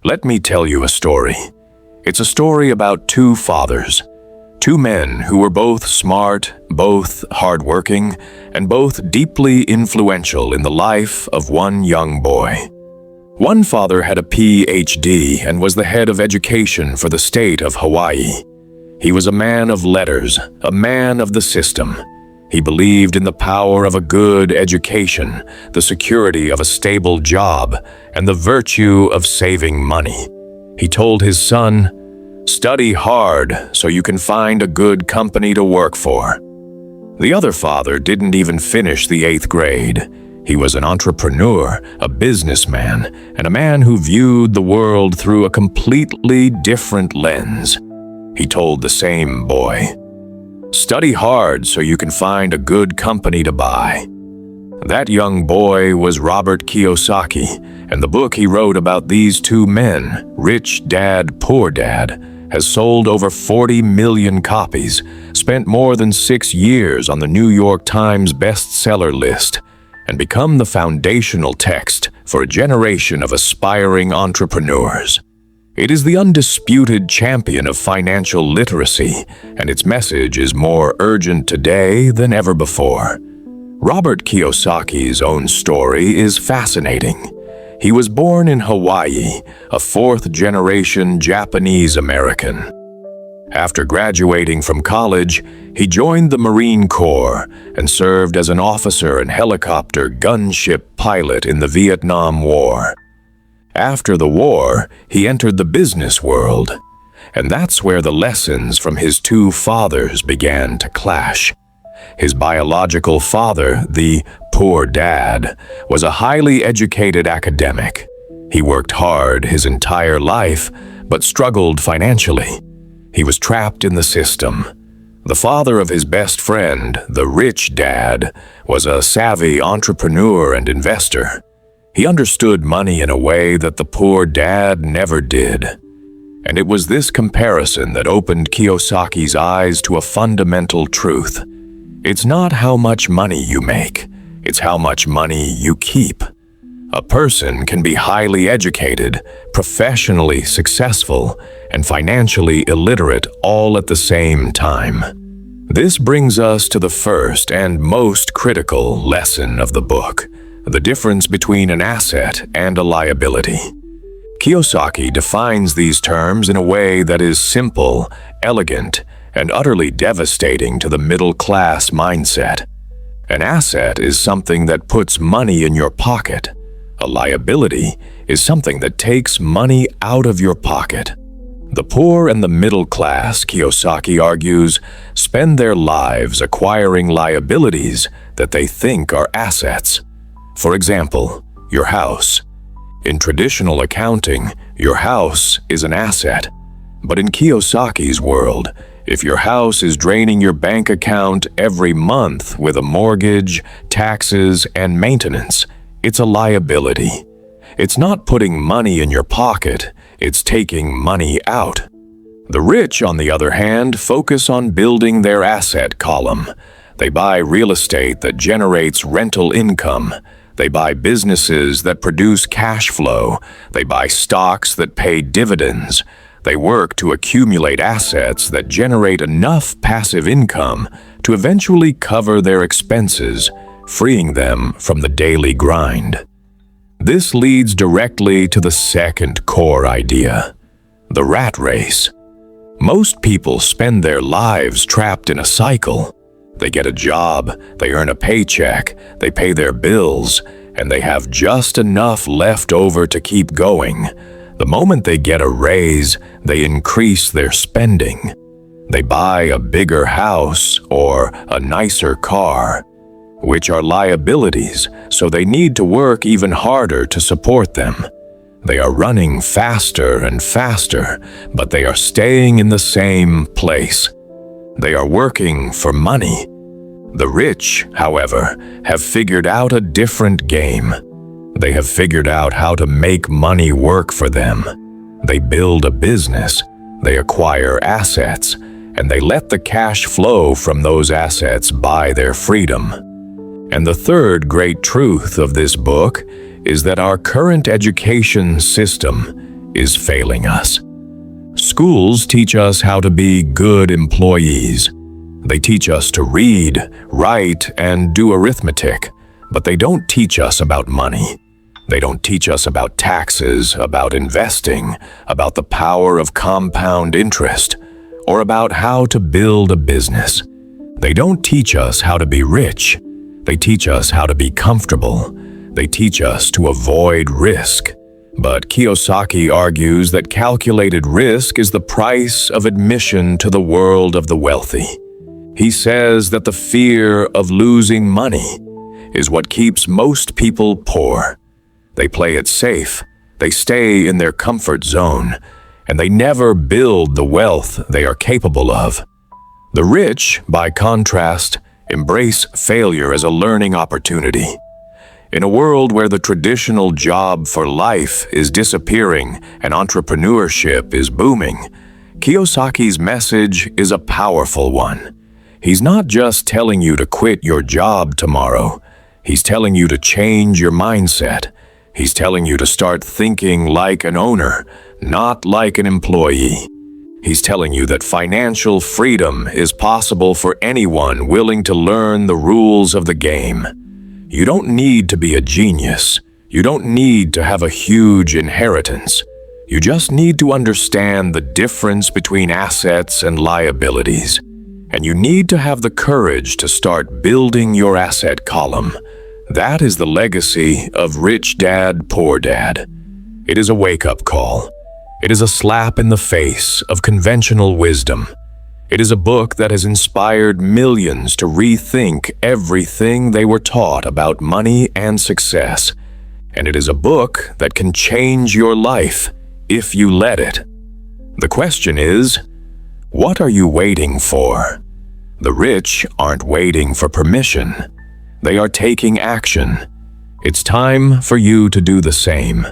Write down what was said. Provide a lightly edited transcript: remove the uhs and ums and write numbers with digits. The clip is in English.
Let me tell you a story. It's a story about two fathers, two men who were both smart, both hardworking, and both deeply influential in the life of one young boy. One father had a PhD and was the head of education for the state of Hawaii. He was a man of letters, a man of the system. He believed in the power of a good education, the security of a stable job, and the virtue of saving money. He told his son, "Study hard so you can find a good company to work for." The other father didn't even finish the 8th grade. He was an entrepreneur, a businessman, and a man who viewed the world through a completely different lens. He told the same boy, "Study hard so you can find a good company to buy." That young boy was Robert Kiyosaki, and the book he wrote about these two men, Rich Dad, Poor Dad, has sold over 40 million copies, spent more than 6 years on the New York Times bestseller list, and become the foundational text for a generation of aspiring entrepreneurs. It is the undisputed champion of financial literacy, and its message is more urgent today than ever before. Robert Kiyosaki's own story is fascinating. He was born in Hawaii, a 4th-generation Japanese American. After graduating from college, he joined the Marine Corps and served as an officer and helicopter gunship pilot in the Vietnam War. After the war, he entered the business world, and that's where the lessons from his two fathers began to clash. His biological father, the poor dad, was a highly educated academic. He worked hard his entire life, but struggled financially. He was trapped in the system. The father of his best friend, the rich dad, was a savvy entrepreneur and investor. He understood money in a way that the poor dad never did. And it was this comparison that opened Kiyosaki's eyes to a fundamental truth. It's not how much money you make, it's how much money you keep. A person can be highly educated, professionally successful, and financially illiterate all at the same time. This brings us to the first and most critical lesson of the book: the difference between an asset and a liability. Kiyosaki defines these terms in a way that is simple, elegant, and utterly devastating to the middle-class mindset. An asset is something that puts money in your pocket. A liability is something that takes money out of your pocket. The poor and the middle class, Kiyosaki argues, spend their lives acquiring liabilities that they think are assets. For example, your house. In traditional accounting, your house is an asset. But in Kiyosaki's world, if your house is draining your bank account every month with a mortgage, taxes, and maintenance, it's a liability. It's not putting money in your pocket, it's taking money out. The rich, on the other hand, focus on building their asset column. They buy real estate that generates rental income. They buy businesses that produce cash flow. They buy stocks that pay dividends. They work to accumulate assets that generate enough passive income to eventually cover their expenses, freeing them from the daily grind. This leads directly to the second core idea: the rat race. Most people spend their lives trapped in a cycle. They get a job, they earn a paycheck, they pay their bills, and they have just enough left over to keep going. The moment they get a raise, they increase their spending. They buy a bigger house or a nicer car, which are liabilities, so they need to work even harder to support them. They are running faster and faster, but they are staying in the same place. They are working for money. The rich, however, have figured out a different game. They have figured out how to make money work for them. They build a business, they acquire assets, and they let the cash flow from those assets buy their freedom. And the third great truth of this book is that our current education system is failing us. Schools teach us how to be good employees. They teach us to read, write, and do arithmetic, but they don't teach us about money. They don't teach us about taxes, about investing, about the power of compound interest, or about how to build a business. They don't teach us how to be rich. They teach us how to be comfortable. They teach us to avoid risk. But Kiyosaki argues that calculated risk is the price of admission to the world of the wealthy. He says that the fear of losing money is what keeps most people poor. They play it safe, they stay in their comfort zone, and they never build the wealth they are capable of. The rich, by contrast, embrace failure as a learning opportunity. In a world where the traditional job for life is disappearing and entrepreneurship is booming, Kiyosaki's message is a powerful one. He's not just telling you to quit your job tomorrow. He's telling you to change your mindset. He's telling you to start thinking like an owner, not like an employee. He's telling you that financial freedom is possible for anyone willing to learn the rules of the game. You don't need to be a genius. You don't need to have a huge inheritance. You just need to understand the difference between assets and liabilities. And you need to have the courage to start building your asset column. That is the legacy of Rich Dad, Poor Dad. It is a wake-up call. It is a slap in the face of conventional wisdom. It is a book that has inspired millions to rethink everything they were taught about money and success. And it is a book that can change your life if you let it. The question is, what are you waiting for? The rich aren't waiting for permission. They are taking action. It's time for you to do the same.